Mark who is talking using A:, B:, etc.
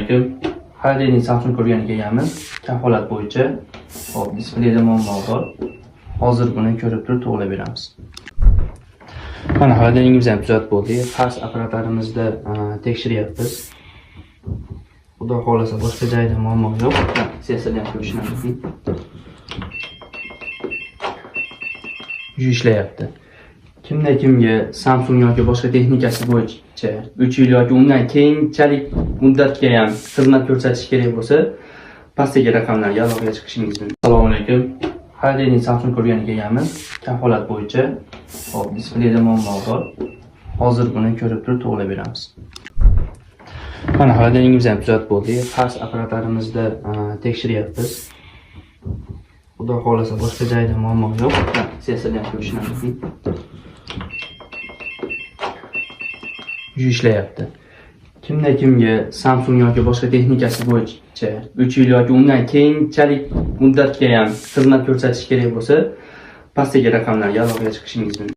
A: alaykum. Haydayning Samsung ko'rganiga kelganmiz. Kafolat bo'yicha. Hop, displeyda muammo bor. Hozir buni ko'rib turib to'g'rilab beramiz. Mana haydayningiz ham tuzatib bo'ldik. Fars apparatlarimizda tekshiryapmiz. Xudo xolasa boshqa joyda muammo yo'q. Sensorni ham ko'rishimiz mumkin. Ishlayapti. Kimga Samsung yoki boshqa texnikasi bo'yicha 3 yil yoki undan keyinchalik muddatga ham xizmat ko'rsatish kerak bo'lsa, pastdagi raqamlarga aloqaga chiqishingiz mumkin. Assalomu alaykum. Haydayning Samsung ko'rganiga kelganmiz. Kafolat bo'yicha. Hop, displeyda muammo bor. Hozir buni ko'rib turib to'g'rilab beramiz. Mana haydayningiz ham tuzatib bo'ldik. Fars apparatlarimizda tekshiryapmiz. Xudo xolasa boshqa joyda muammo yo'q. Sensorni ham ko'rishimiz mumkin. Ishlayapti. Kimga Samsung yoki boshqa texnikasi bo'yicha 3 yil yoki undan keyinchalik muddatga ham xizmat ko'rsatish kerak bo'lsa, pastdagi raqamlarga aloqaga chiqishingiz mumkin.